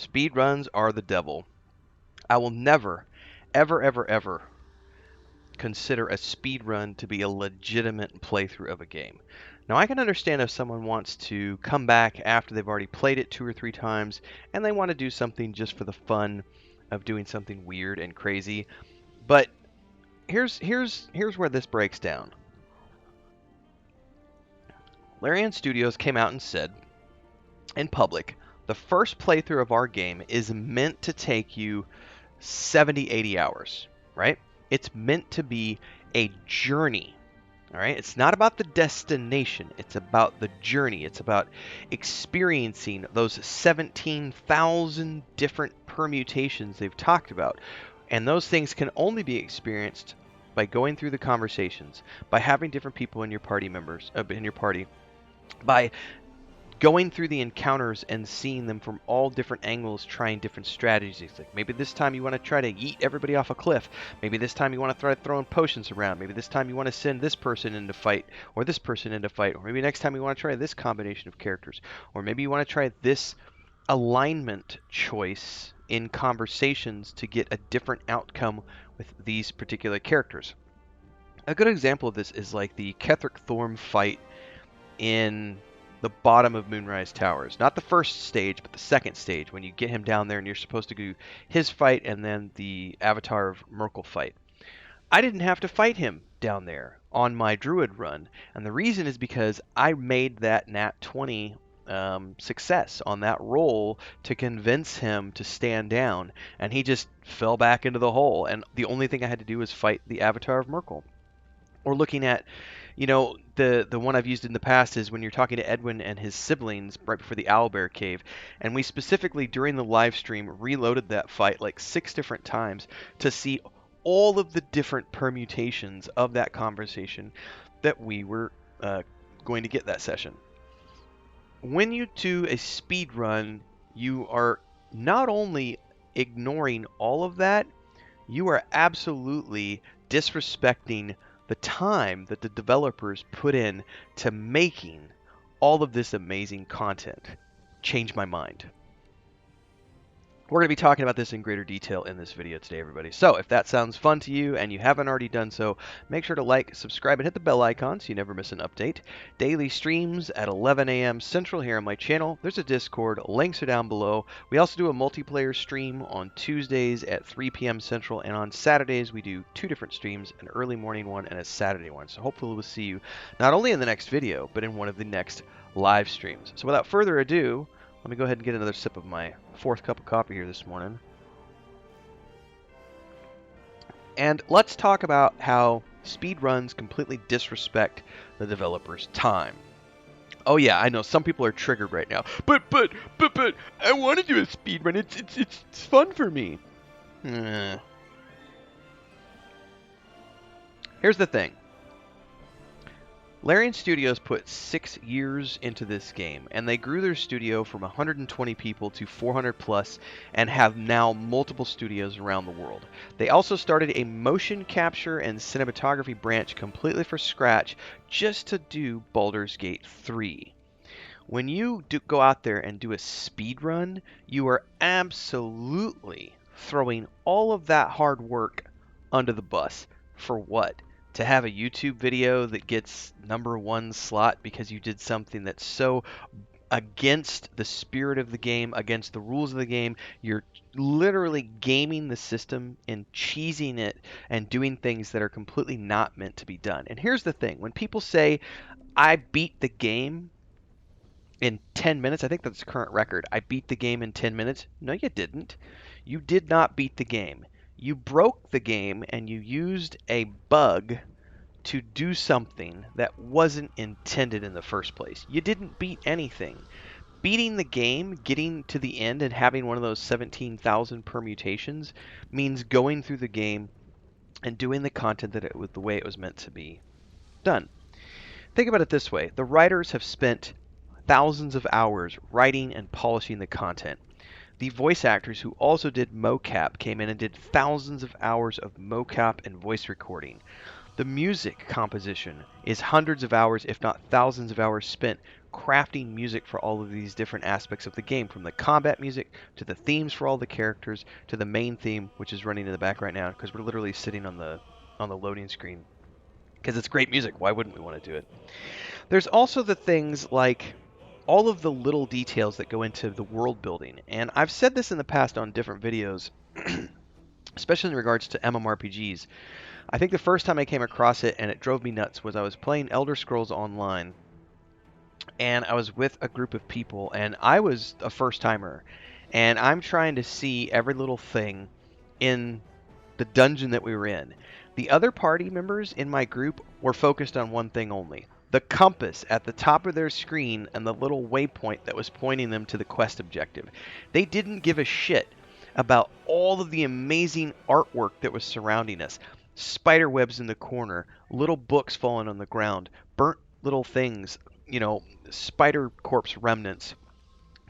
Speedruns are the devil. I will never, ever, ever, ever consider a speedrun to be a legitimate playthrough of a game. Now, I can understand if someone wants to come back after they've already played it 2 or 3 times and they want to do something just for the fun of doing something weird and crazy. But here's where this breaks down. Larian Studios came out and said in public, the first playthrough of our game is meant to take you 70, 80 hours, right? It's meant to be a journey, all right? It's not about the destination. It's about the journey. It's about experiencing those 17,000 different permutations they've talked about. And those things can only be experienced by going through the conversations, by having different people in your party by going through the encounters and seeing them from all different angles, trying different strategies. Like maybe this time you want to try to yeet everybody off a cliff. Maybe this time you want to try throwing potions around. Maybe this time you want to send this person into fight, or this person into fight. Or maybe next time you want to try this combination of characters. Or maybe you want to try this alignment choice in conversations to get a different outcome with these particular characters. A good example of this is like the Ketheric Thorm fight in the bottom of Moonrise Towers. Not the first stage, but the second stage, when you get him down there and you're supposed to do his fight and then the Avatar of Merkle fight. I didn't have to fight him down there on my Druid run, and the reason is because I made that Nat 20 success on that roll to convince him to stand down, and he just fell back into the hole, and the only thing I had to do was fight the Avatar of Merkle. Or looking at, the one I've used in the past is when you're talking to Edwin and his siblings right before the Owlbear Cave, and we specifically during the live stream reloaded that fight like 6 different times to see all of the different permutations of that conversation that we were going to get that session. When you do a speed run, you are not only ignoring all of that, you are absolutely disrespecting the time that the developers put in to making all of this amazing content. Change my mind. We're going to be talking about this in greater detail in this video today, everybody. So if that sounds fun to you and you haven't already done so, make sure to like, subscribe, and hit the bell icon so you never miss an update. Daily streams at 11 a.m. Central here on my channel. There's a Discord. Links are down below. We also do a multiplayer stream on Tuesdays at 3 p.m. Central, and on Saturdays we do 2 different streams, an early morning one and a Saturday one. So hopefully we'll see you not only in the next video, but in one of the next live streams. So without further ado, let me go ahead and get another sip of my 4th cup of coffee here this morning. And let's talk about how speedruns completely disrespect the developer's time. Oh yeah, I know some people are triggered right now. But I want to do a speedrun. It's fun for me. Here's the thing. Larian Studios put 6 years into this game, and they grew their studio from 120 people to 400 plus, and have now multiple studios around the world. They also started a motion capture and cinematography branch completely from scratch just to do Baldur's Gate 3. When you go out there and do a speed run, you are absolutely throwing all of that hard work under the bus. For what? To have a YouTube video that gets #1 slot because you did something that's so against the spirit of the game, against the rules of the game. You're literally gaming the system and cheesing it and doing things that are completely not meant to be done. And here's the thing. When people say, I beat the game in 10 minutes, I think that's the current record. I beat the game in 10 minutes. No, you didn't. You did not beat the game. You broke the game and you used a bug to do something that wasn't intended in the first place. You didn't beat anything. Beating the game, getting to the end and having one of those 17,000 permutations means going through the game and doing the content the way it was meant to be done. Think about it this way. The writers have spent thousands of hours writing and polishing the content. The voice actors who also did mocap came in and did thousands of hours of mocap and voice recording. The music composition is hundreds of hours, if not thousands of hours spent crafting music for all of these different aspects of the game, from the combat music to the themes for all the characters to the main theme, which is running in the back right now because we're literally sitting on the loading screen because it's great music. Why wouldn't we want to do it? There's also the things like all of the little details that go into the world building. And I've said this in the past on different videos, especially in regards to MMORPGs. I think the first time I came across it and it drove me nuts was I was playing Elder Scrolls Online, and I was with a group of people, and I was a first timer, and I'm trying to see every little thing in the dungeon that we were in. The other party members in my group were focused on one thing only: the compass at the top of their screen and the little waypoint that was pointing them to the quest objective. They didn't give a shit about all of the amazing artwork that was surrounding us. Spider webs in the corner, little books falling on the ground, burnt little things, spider corpse remnants.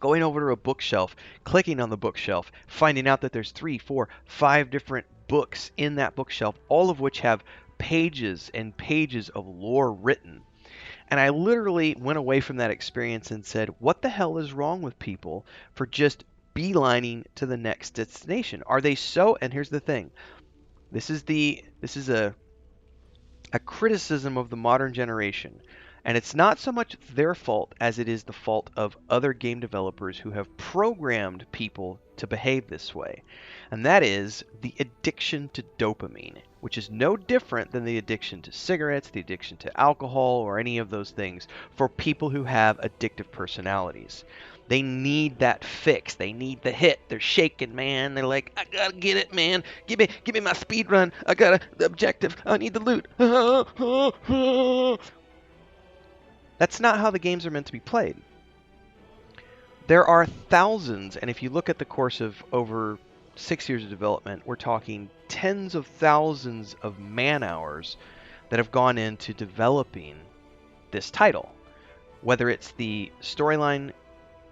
Going over to a bookshelf, clicking on the bookshelf, finding out that there's 3, 4, 5 different books in that bookshelf, all of which have pages and pages of lore written. And I literally went away from that experience and said, what the hell is wrong with people for just beelining to the next destination? Are they so? And here's the thing. This is a criticism of the modern generation. And it's not so much their fault as it is the fault of other game developers who have programmed people to behave this way. And that is the addiction to dopamine, which is no different than the addiction to cigarettes, the addiction to alcohol, or any of those things for people who have addictive personalities. They need that fix. They need the hit. They're shaking, man. They're like, I gotta get it, man. Give me my speed run. I gotta the objective. I need the loot. That's not how the games are meant to be played. There are thousands, and if you look at the course of over 6 years of development, we're talking tens of thousands of man hours that have gone into developing this title. Whether it's the storyline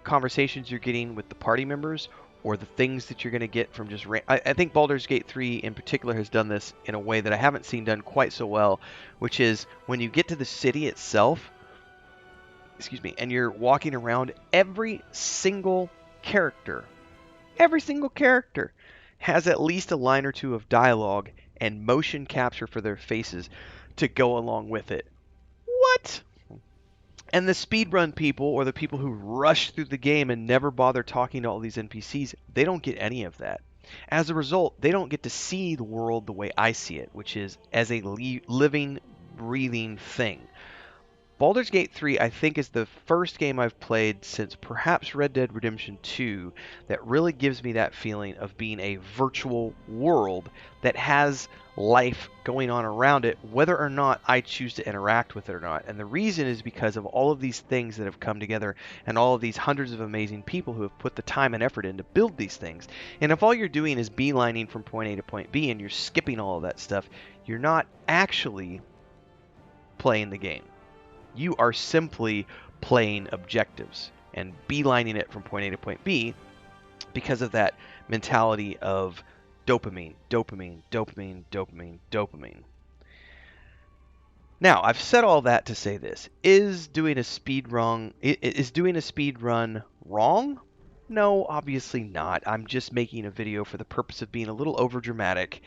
conversations you're getting with the party members, or the things that you're going to get from just... I think Baldur's Gate 3 in particular has done this in a way that I haven't seen done quite so well, which is when you get to the city itself, and you're walking around, every single character has at least a line or two of dialogue and motion capture for their faces to go along with it. What? And the speedrun people, or the people who rush through the game and never bother talking to all these NPCs, they don't get any of that. As a result, they don't get to see the world the way I see it, which is as a living, breathing thing. Baldur's Gate 3, I think, is the first game I've played since perhaps Red Dead Redemption 2 that really gives me that feeling of being a virtual world that has life going on around it, whether or not I choose to interact with it or not. And the reason is because of all of these things that have come together and all of these hundreds of amazing people who have put the time and effort in to build these things. And if all you're doing is beelining from point A to point B and you're skipping all of that stuff, you're not actually playing the game. You are simply playing objectives and beelining it from point A to point B because of that mentality of dopamine, dopamine, dopamine, dopamine, dopamine. Now, I've said all that to say this. Is doing a speed run wrong? No, obviously not. I'm just making a video for the purpose of being a little overdramatic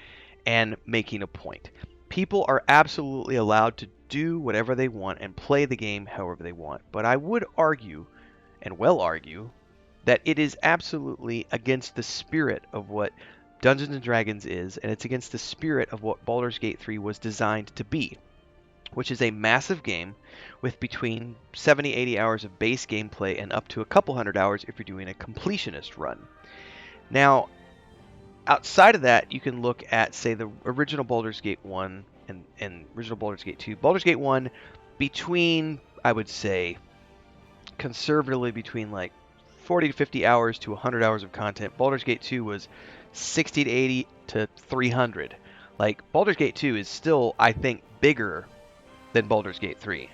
and making a point. People are absolutely allowed to do whatever they want and play the game however they want. But I would argue, and will argue, that it is absolutely against the spirit of what Dungeons & Dragons is, and it's against the spirit of what Baldur's Gate 3 was designed to be, which is a massive game with between 70, 80 hours of base gameplay and up to a couple hundred hours if you're doing a completionist run. Now, outside of that, you can look at, say, the original Baldur's Gate 1 and original Baldur's Gate 2. Baldur's Gate 1, between, I would say, conservatively between like 40 to 50 hours to 100 hours of content. Baldur's Gate 2 was 60 to 80 to 300. Like, Baldur's Gate 2 is still, I think, bigger than Baldur's Gate 3.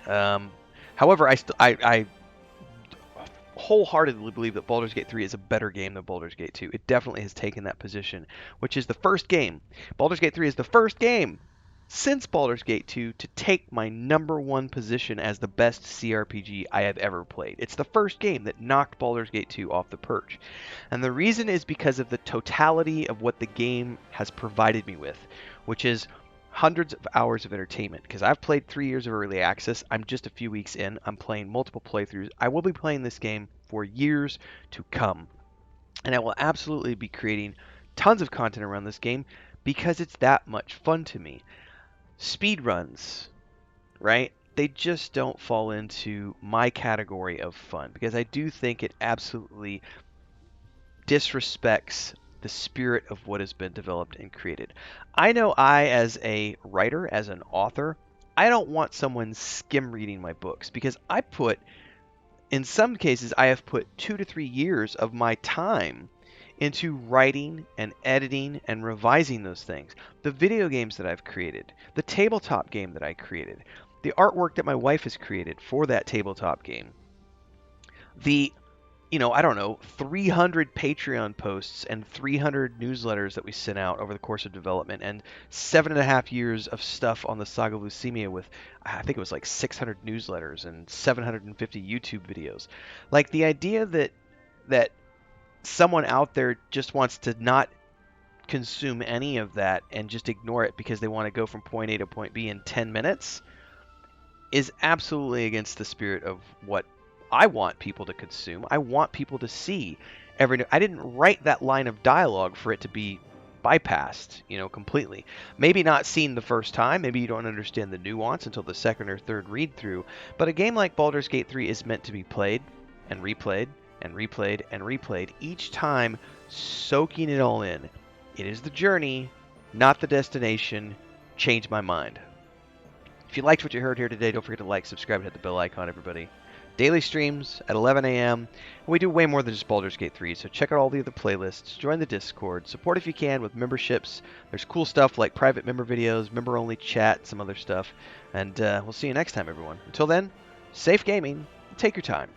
However, I wholeheartedly believe that Baldur's Gate 3 is a better game than Baldur's Gate 2. It definitely has taken that position, which is the first game. Baldur's Gate 3 is the first game since Baldur's Gate 2 to take my #1 position as the best CRPG I have ever played. It's the first game that knocked Baldur's Gate 2 off the perch. And the reason is because of the totality of what the game has provided me with, which is hundreds of hours of entertainment. Because I've played 3 years of early access, I'm just a few weeks in, I'm playing multiple playthroughs. I will be playing this game for years to come. And I will absolutely be creating tons of content around this game because it's that much fun to me. Speedruns, right? They just don't fall into my category of fun because I do think it absolutely disrespects the spirit of what has been developed and created. I know as a writer, as an author, I don't want someone skim reading my books because in some cases, I have put 2 to 3 years of my time into writing and editing and revising those things. The video games that I've created, the tabletop game that I created, the artwork that my wife has created for that tabletop game, the I don't know, 300 Patreon posts and 300 newsletters that we sent out over the course of development, and 7.5 years of stuff on the Saga of Lucemia with, I think it was like 600 newsletters and 750 YouTube videos. Like the idea that someone out there just wants to not consume any of that and just ignore it because they want to go from point A to point B in 10 minutes is absolutely against the spirit of what I want people to consume. I want people to see I didn't write that line of dialogue for it to be bypassed, completely. Maybe not seen the first time. Maybe you don't understand the nuance until the second or third read through. But a game like Baldur's Gate 3 is meant to be played and replayed and replayed and replayed, each time soaking it all in. It is the journey, not the destination. Change my mind. If you liked what you heard here today, don't forget to like, subscribe, and hit the bell icon, everybody. Daily streams at 11 a.m. And we do way more than just Baldur's Gate 3, so check out all the other playlists, join the Discord, support if you can with memberships. There's cool stuff like private member videos, member-only chat, some other stuff. And we'll see you next time, everyone. Until then, safe gaming, and take your time.